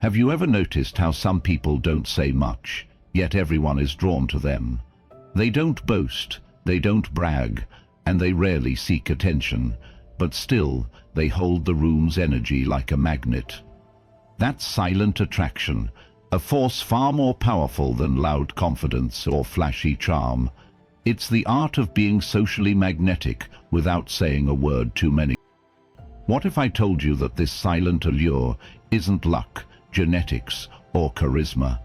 Have you ever noticed how some people don't say much, yet everyone is drawn to them? They don't boast, they don't brag, and they rarely seek attention, but still they hold the room's energy like a magnet. That's silent attraction, a force far more powerful than loud confidence or flashy charm. It's the art of being socially magnetic without saying a word too many. What if I told you that this silent allure isn't luck, genetics, or charisma?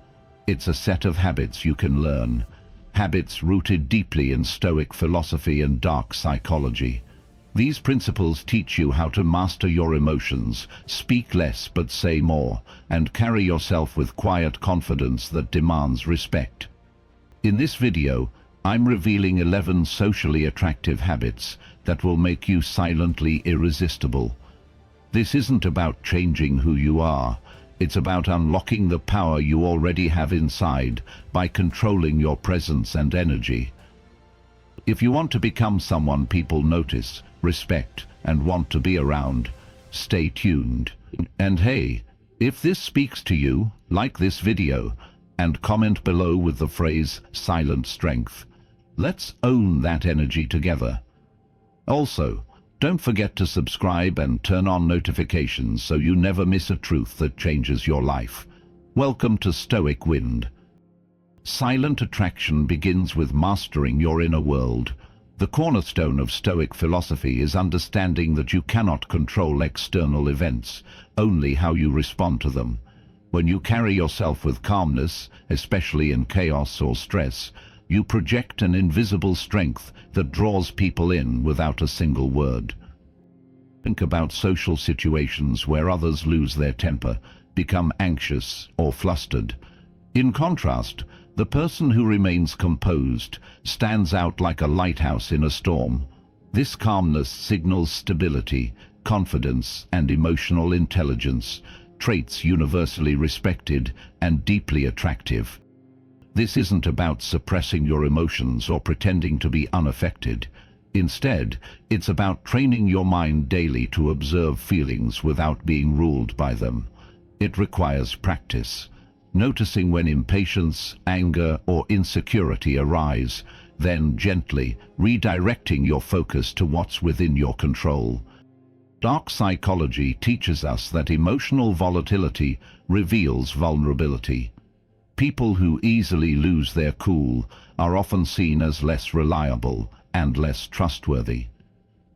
It's a set of habits you can learn, habits rooted deeply in Stoic philosophy and dark psychology. These principles teach you how to master your emotions, speak less but say more, and carry yourself with quiet confidence that demands respect. In this video, I'm revealing 11 socially attractive habits that will make you silently irresistible. This isn't about changing who you are. It's about unlocking the power you already have inside by controlling your presence and energy. If you want to become someone people notice, respect, and want to be around, stay tuned. And hey, if this speaks to you, like this video and comment below with the phrase silent strength. Let's own that energy together. Also, don't forget to subscribe and turn on notifications so you never miss a truth that changes your life. Welcome to Stoic Wind. Silent attraction begins with mastering your inner world. The cornerstone of Stoic philosophy is understanding that you cannot control external events, only how you respond to them. When you carry yourself with calmness, especially in chaos or stress, you project an invisible strength that draws people in without a single word. Think about social situations where others lose their temper, become anxious or flustered. In contrast, the person who remains composed stands out like a lighthouse in a storm. This calmness signals stability, confidence, and emotional intelligence, traits universally respected and deeply attractive. This isn't about suppressing your emotions or pretending to be unaffected. Instead, it's about training your mind daily to observe feelings without being ruled by them. It requires practice, noticing when impatience, anger, or insecurity arise, then gently redirecting your focus to what's within your control. Dark psychology teaches us that emotional volatility reveals vulnerability. People who easily lose their cool are often seen as less reliable and less trustworthy.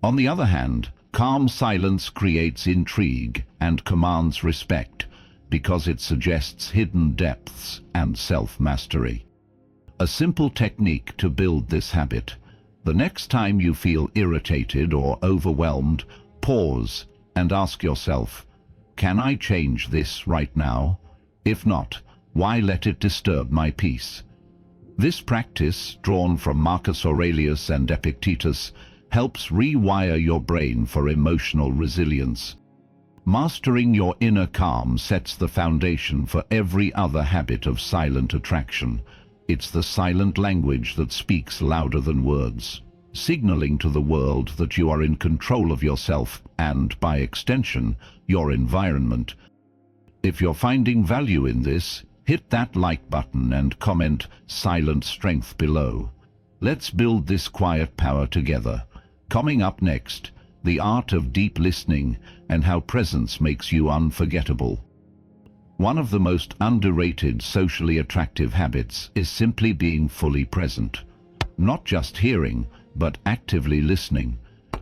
On the other hand, calm silence creates intrigue and commands respect because it suggests hidden depths and self-mastery. A simple technique to build this habit: the next time you feel irritated or overwhelmed, pause and ask yourself, can I change this right now? If not, why let it disturb my peace? This practice, drawn from Marcus Aurelius and Epictetus, helps rewire your brain for emotional resilience. Mastering your inner calm sets the foundation for every other habit of silent attraction. It's the silent language that speaks louder than words, signaling to the world that you are in control of yourself and, by extension, your environment. If you're finding value in this, hit that like button and comment silent strength below. Let's build this quiet power together. Coming up next, the art of deep listening and how presence makes you unforgettable. One of the most underrated socially attractive habits is simply being fully present. Not just hearing, but actively listening.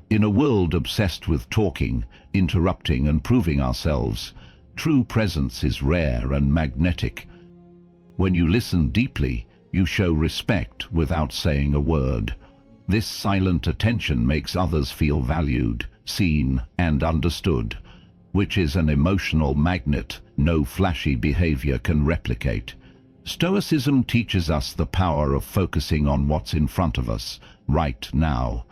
In a world obsessed with talking, interrupting, and proving ourselves, true presence is rare and magnetic. When you listen deeply, you show respect without saying a word. This silent attention makes others feel valued, seen, and understood, which is an emotional magnet no flashy behavior can replicate. Stoicism teaches us the power of focusing on what's in front of us, right now.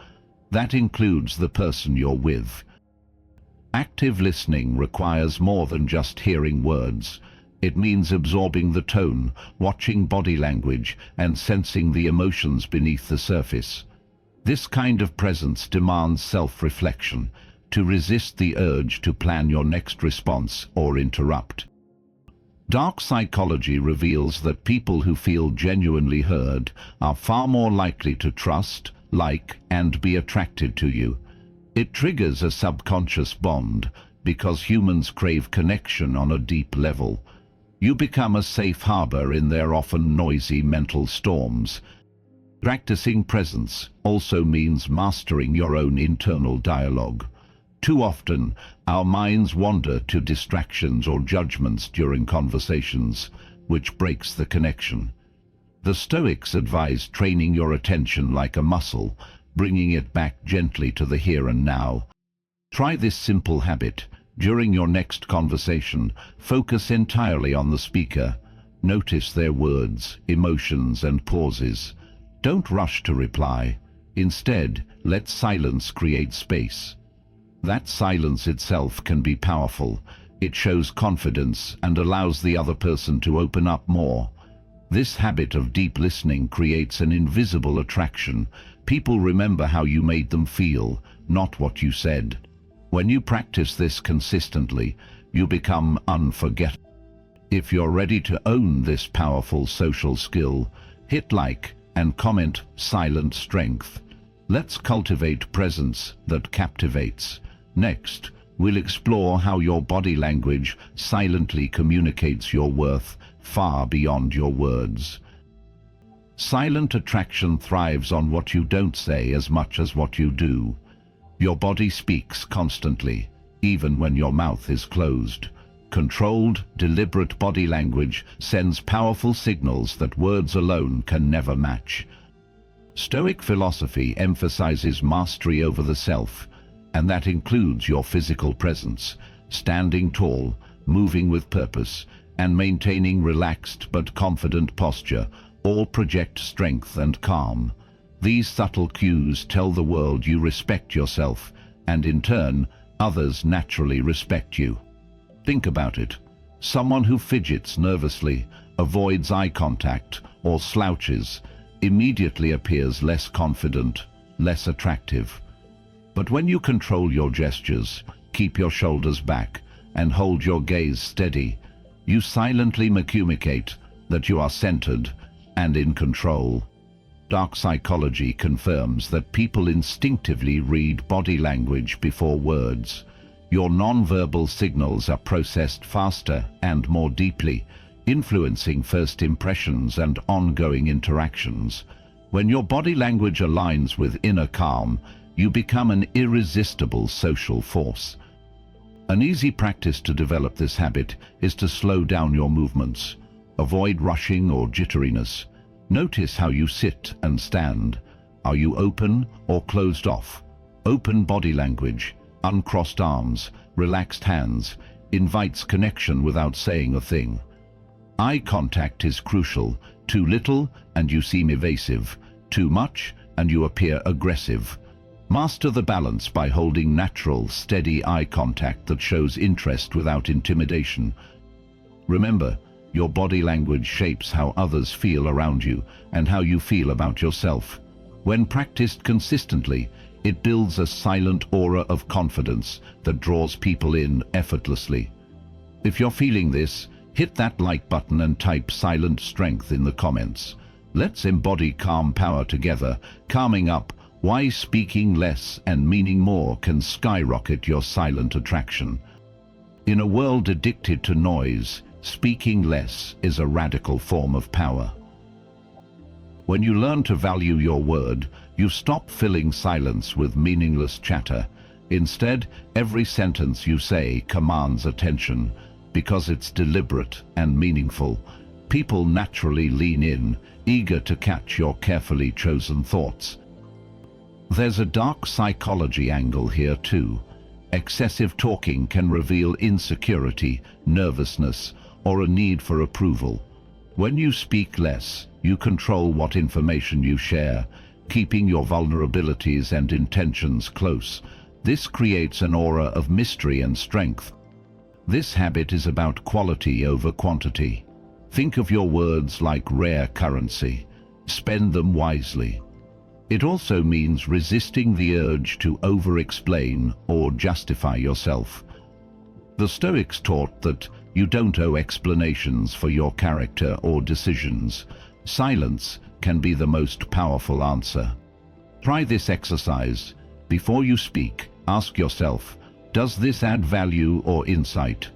That includes the person you're with. Active listening requires more than just hearing words. It means absorbing the tone, watching body language, and sensing the emotions beneath the surface. This kind of presence demands self-reflection, to resist the urge to plan your next response or interrupt. Dark psychology reveals that people who feel genuinely heard are far more likely to trust, like, and be attracted to you. It triggers a subconscious bond because humans crave connection on a deep level. You become a safe harbor in their often noisy mental storms. Practicing presence also means mastering your own internal dialogue. Too often, our minds wander to distractions or judgments during conversations, which breaks the connection. The Stoics advise training your attention like a muscle, bringing it back gently to the here and now. Try this simple habit. During your next conversation, focus entirely on the speaker. Notice their words, emotions, and pauses. Don't rush to reply. Instead, let silence create space. That silence itself can be powerful. It shows confidence and allows the other person to open up more. This habit of deep listening creates an invisible attraction. People remember how you made them feel, not what you said. When you practice this consistently, you become unforgettable. If you're ready to own this powerful social skill, hit like and comment silent strength. Let's cultivate presence that captivates. Next, we'll explore how your body language silently communicates your worth far beyond your words. Silent attraction thrives on what you don't say as much as what you do. Your body speaks constantly, even when your mouth is closed. Controlled, deliberate body language sends powerful signals that words alone can never match. Stoic philosophy emphasizes mastery over the self, and that includes your physical presence, standing tall, moving with purpose, and maintaining relaxed but confident posture, all project strength and calm. These subtle cues tell the world you respect yourself, and in turn, others naturally respect you. Think about it. Someone who fidgets nervously, avoids eye contact, or slouches immediately appears less confident, less attractive. But when you control your gestures, keep your shoulders back, and hold your gaze steady, you silently communicate that you are centered and in control. Dark psychology confirms that people instinctively read body language before words. Your non-verbal signals are processed faster and more deeply, influencing first impressions and ongoing interactions. When your body language aligns with inner calm, you become an irresistible social force. An easy practice to develop this habit is to slow down your movements. Avoid rushing or jitteriness. Notice how you sit and stand. Are you open or closed off? Open body language, uncrossed arms, relaxed hands, invites connection without saying a thing. Eye contact is crucial. Too little and you seem evasive. Too much and you appear aggressive. Master the balance by holding natural, steady eye contact that shows interest without intimidation. Remember, your body language shapes how others feel around you and how you feel about yourself. When practiced consistently, it builds a silent aura of confidence that draws people in effortlessly. If you're feeling this, hit that like button and type silent strength in the comments. Let's embody calm power together. Calming up, why speaking less and meaning more can skyrocket your silent attraction. In a world addicted to noise, speaking less is a radical form of power. When you learn to value your word, you stop filling silence with meaningless chatter. Instead, every sentence you say commands attention. Because it's deliberate and meaningful, people naturally lean in, eager to catch your carefully chosen thoughts. There's a dark psychology angle here too. Excessive talking can reveal insecurity, nervousness, or a need for approval. When you speak less, you control what information you share, keeping your vulnerabilities and intentions close. This creates an aura of mystery and strength. This habit is about quality over quantity. Think of your words like rare currency. Spend them wisely. It also means resisting the urge to over-explain or justify yourself. The Stoics taught that You don't owe explanations for your character or decisions. Silence can be the most powerful answer. Try this exercise. Before you speak, ask yourself, does this add value or insight?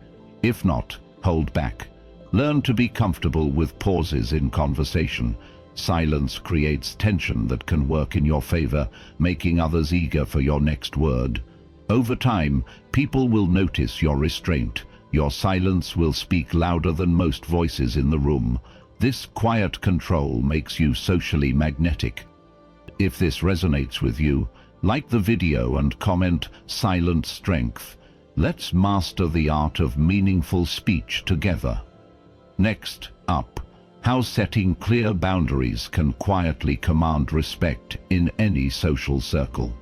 If not, hold back. Learn to be comfortable with pauses in conversation. Silence creates tension that can work in your favor, making others eager for your next word. Over time, people will notice your restraint. Your silence will speak louder than most voices in the room. This quiet control makes you socially magnetic. If this resonates with you, like the video and comment "Silent Strength." Let's master the art of meaningful speech together. Next up, how setting clear boundaries can quietly command respect in any social circle.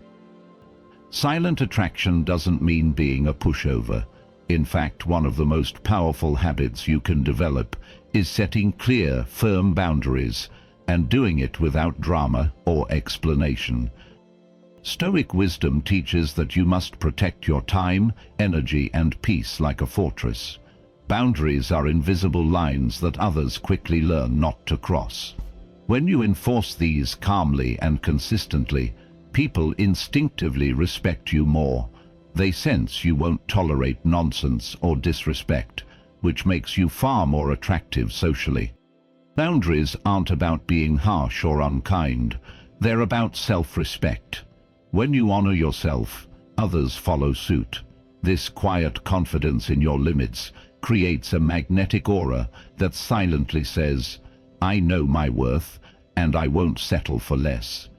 Silent attraction doesn't mean being a pushover. In fact, one of the most powerful habits you can develop is setting clear, firm boundaries and doing it without drama or explanation. Stoic wisdom teaches that you must protect your time, energy, and peace like a fortress. Boundaries are invisible lines that others quickly learn not to cross. When you enforce these calmly and consistently, people instinctively respect you more. They sense you won't tolerate nonsense or disrespect, which makes you far more attractive socially. Boundaries aren't about being harsh or unkind. They're about self-respect. When you honor yourself, others follow suit. This quiet confidence in your limits creates a magnetic aura that silently says, "I know my worth, and I won't settle for less."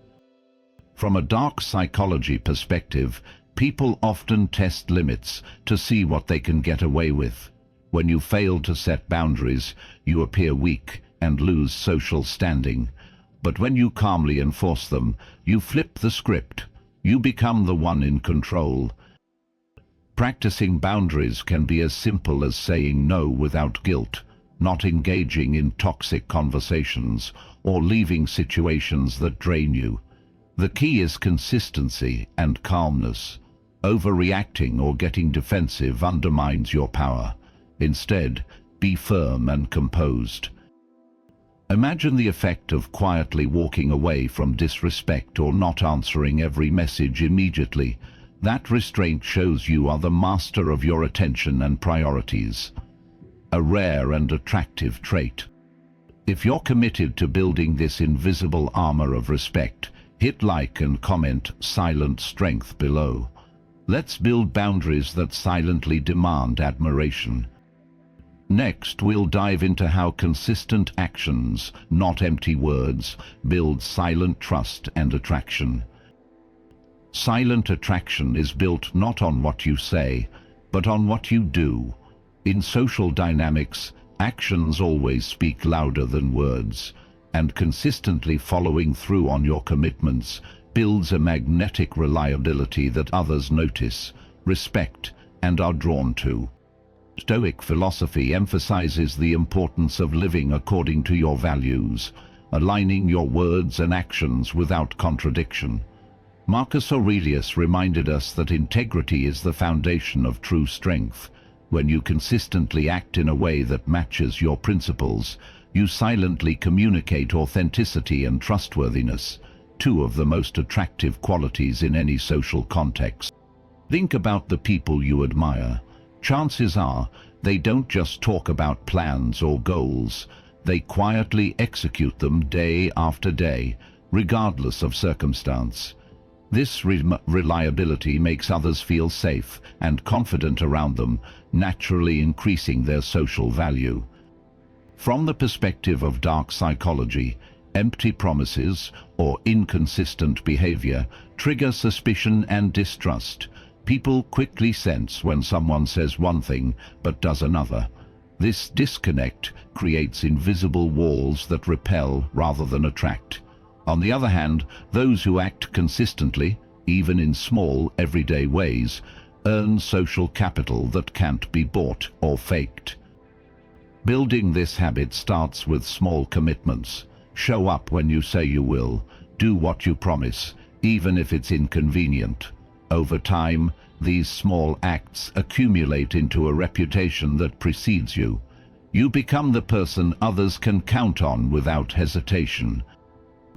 From a dark psychology perspective, people often test limits to see what they can get away with. When you fail to set boundaries, you appear weak and lose social standing. But when you calmly enforce them, you flip the script. You become the one in control. Practicing boundaries can be as simple as saying no without guilt, not engaging in toxic conversations, or leaving situations that drain you. The key is consistency and calmness. Overreacting or getting defensive undermines your power. Instead, be firm and composed. Imagine the effect of quietly walking away from disrespect or not answering every message immediately. That restraint shows you are the master of your attention and priorities. A rare and attractive trait. If you're committed to building this invisible armor of respect, hit like and comment "Silent Strength" below. Let's build boundaries that silently demand admiration. Next, we'll dive into how consistent actions, not empty words, build silent trust and attraction. Silent attraction is built not on what you say, but on what you do. In social dynamics, actions always speak louder than words, and consistently following through on your commitments builds a magnetic reliability that others notice, respect, and are drawn to. Stoic philosophy emphasizes the importance of living according to your values, aligning your words and actions without contradiction. Marcus Aurelius reminded us that integrity is the foundation of true strength. When you consistently act in a way that matches your principles, you silently communicate authenticity and trustworthiness, two of the most attractive qualities in any social context. Think about the people you admire. Chances are they don't just talk about plans or goals. They quietly execute them day after day, regardless of circumstance. This reliability makes others feel safe and confident around them, naturally increasing their social value. From the perspective of dark psychology, empty promises or inconsistent behavior trigger suspicion and distrust. People quickly sense when someone says one thing but does another. This disconnect creates invisible walls that repel rather than attract. On the other hand, those who act consistently, even in small, everyday ways, earn social capital that can't be bought or faked. Building this habit starts with small commitments. Show up when you say you will. Do what you promise, even if it's inconvenient. Over time, These small acts accumulate into a reputation that precedes you. You become the person others can count on without hesitation.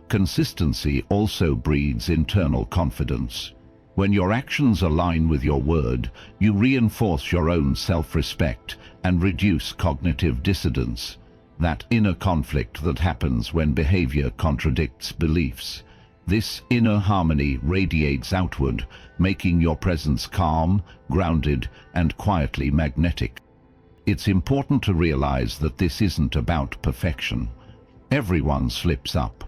Consistency also breeds internal confidence. When your actions align with your word, you reinforce your own self-respect and reduce cognitive dissonance, that inner conflict that happens when behavior contradicts beliefs. This inner harmony radiates outward, making your presence calm, grounded, and quietly magnetic. It's important to realize that this isn't about perfection. Everyone slips up.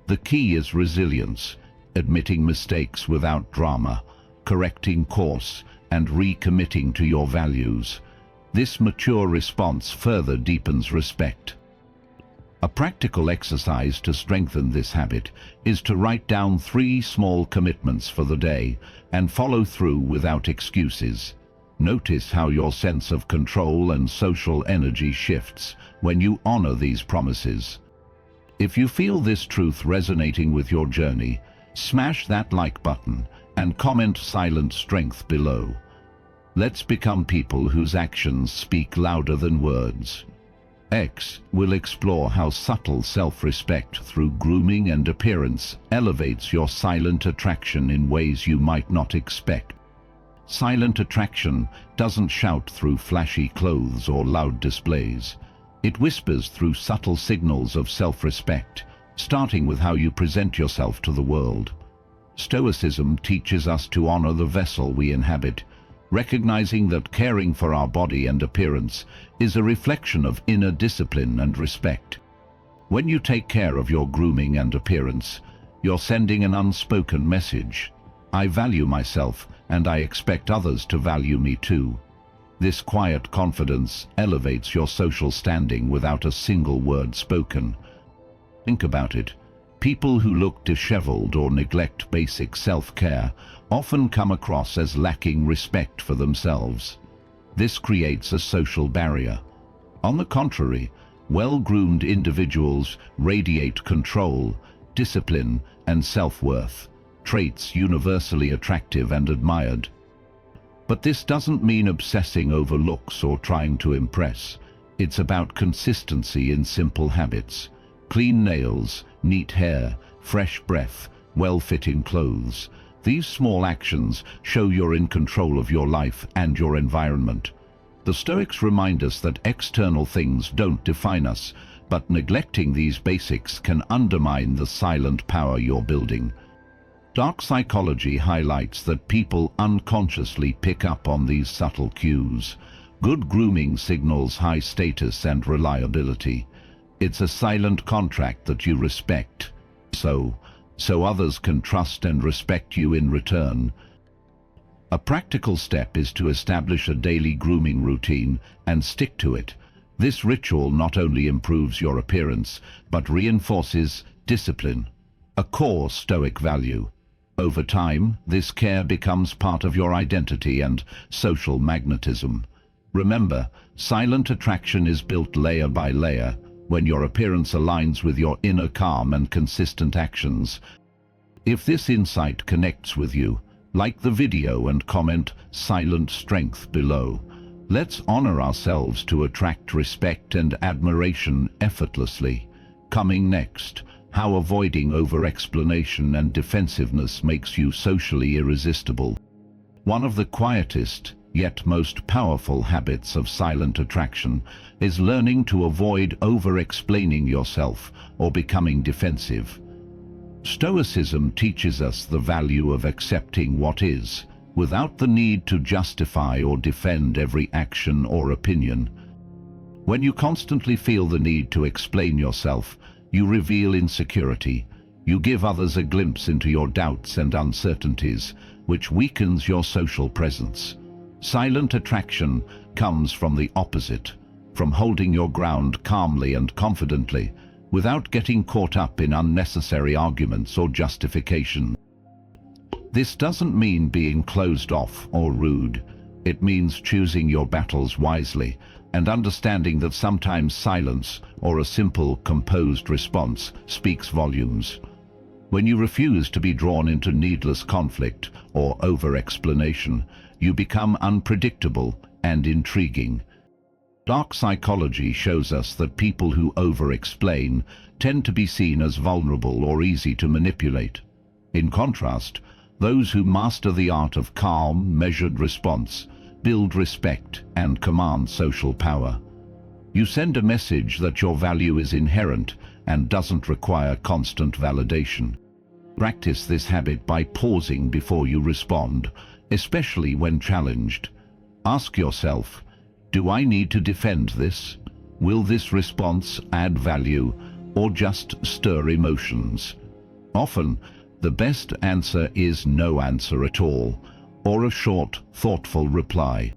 The key is resilience, admitting mistakes without drama, correcting course, and recommitting to your values. This mature response further deepens respect. A practical exercise to strengthen this habit is to write down 3 small commitments for the day and follow through without excuses. Notice how your sense of control and social energy shifts when you honor these promises. If you feel this truth resonating with your journey, smash that like button and comment silent strength below. Let's become people whose actions speak louder than words. X will explore how subtle self-respect through grooming and appearance elevates your silent attraction in ways you might not expect. Silent attraction doesn't shout through flashy clothes or loud displays. It whispers through subtle signals of self-respect, starting with how you present yourself to the world. Stoicism teaches us to honor the vessel we inhabit, recognizing that caring for our body and appearance is a reflection of inner discipline and respect. When you take care of your grooming and appearance, you're sending an unspoken message. I value myself, and I expect others to value me too. This quiet confidence elevates your social standing without a single word spoken. Think about it. People who look disheveled or neglect basic self-care often come across as lacking respect for themselves. This creates a social barrier. On the contrary, well-groomed individuals radiate control, discipline, and self-worth, traits universally attractive and admired. But this doesn't mean obsessing over looks or trying to impress. It's about consistency in simple habits. Clean nails, neat hair, fresh breath, well-fitting clothes. These small actions show you're in control of your life and your environment. The Stoics remind us that external things don't define us, but neglecting these basics can undermine the silent power you're building. Dark psychology highlights that people unconsciously pick up on these subtle cues. Good grooming signals high status and reliability. It's a silent contract that you respect, so others can trust and respect you in return. A practical step is to establish a daily grooming routine and stick to it. This ritual not only improves your appearance, but reinforces discipline, a core Stoic value. Over time, this care becomes part of your identity and social magnetism. Remember, silent attraction is built layer by layer. When your appearance aligns with your inner calm and consistent actions. If this insight connects with you, like the video and comment silent strength below. Let's honor ourselves to attract respect and admiration effortlessly. Coming next, how avoiding over-explanation and defensiveness makes you socially irresistible. One of the quietest, yet most powerful habits of silent attraction is learning to avoid over-explaining yourself or becoming defensive. Stoicism teaches us the value of accepting what is, without the need to justify or defend every action or opinion. When you constantly feel the need to explain yourself, you reveal insecurity. You give others a glimpse into your doubts and uncertainties, which weakens your social presence. Silent attraction comes from the opposite, from holding your ground calmly and confidently, without getting caught up in unnecessary arguments or justification. This doesn't mean being closed off or rude. It means choosing your battles wisely and understanding that sometimes silence or a simple, composed response speaks volumes. When you refuse to be drawn into needless conflict or over-explanation, you become unpredictable and intriguing. Dark psychology shows us that people who over-explain tend to be seen as vulnerable or easy to manipulate. In contrast, those who master the art of calm, measured response build respect and command social power. You send a message that your value is inherent and doesn't require constant validation. Practice this habit by pausing before you respond, especially when challenged. Ask yourself, do I need to defend this? Will this response add value or just stir emotions? Often, the best answer is no answer at all, or a short, thoughtful reply.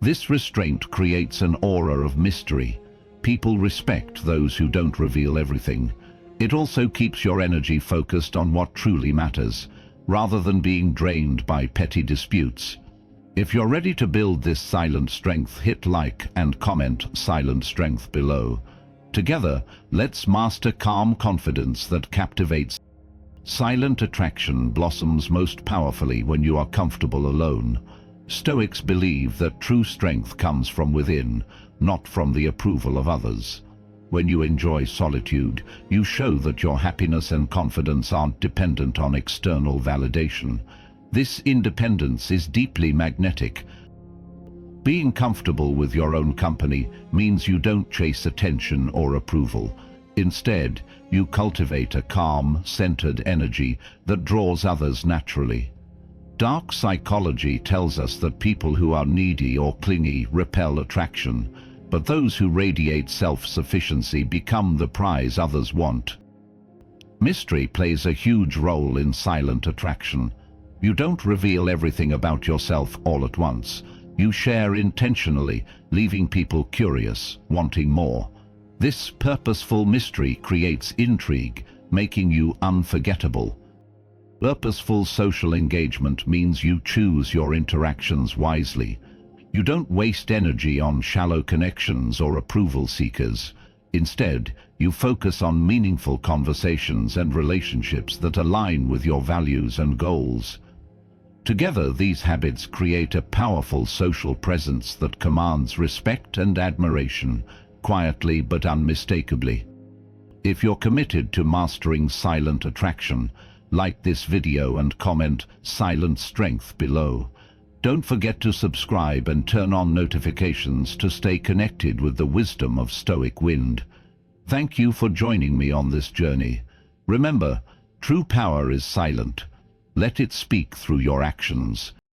This restraint creates an aura of mystery. People respect those who don't reveal everything. It also keeps your energy focused on what truly matters, rather than being drained by petty disputes. If you're ready to build this silent strength, hit like and comment silent strength below. Together, let's master calm confidence that captivates. Silent attraction blossoms most powerfully when you are comfortable alone. Stoics believe that true strength comes from within, not from the approval of others. When you enjoy solitude, you show that your happiness and confidence aren't dependent on external validation. This independence is deeply magnetic. Being comfortable with your own company means you don't chase attention or approval. Instead, you cultivate a calm, centered energy that draws others naturally. Dark psychology tells us that people who are needy or clingy repel attraction, but those who radiate self-sufficiency become the prize others want. Mystery plays a huge role in silent attraction. You don't reveal everything about yourself all at once. You share intentionally, leaving people curious, wanting more. This purposeful mystery creates intrigue, making you unforgettable. Purposeful social engagement means you choose your interactions wisely. You don't waste energy on shallow connections or approval seekers. Instead, you focus on meaningful conversations and relationships that align with your values and goals. Together, these habits create a powerful social presence that commands respect and admiration, quietly but unmistakably. If you're committed to mastering silent attraction, like this video and comment silent strength below. Don't forget to subscribe and turn on notifications to stay connected with the wisdom of Stoic Wind. Thank you for joining me on this journey. Remember, true power is silent. Let it speak through your actions.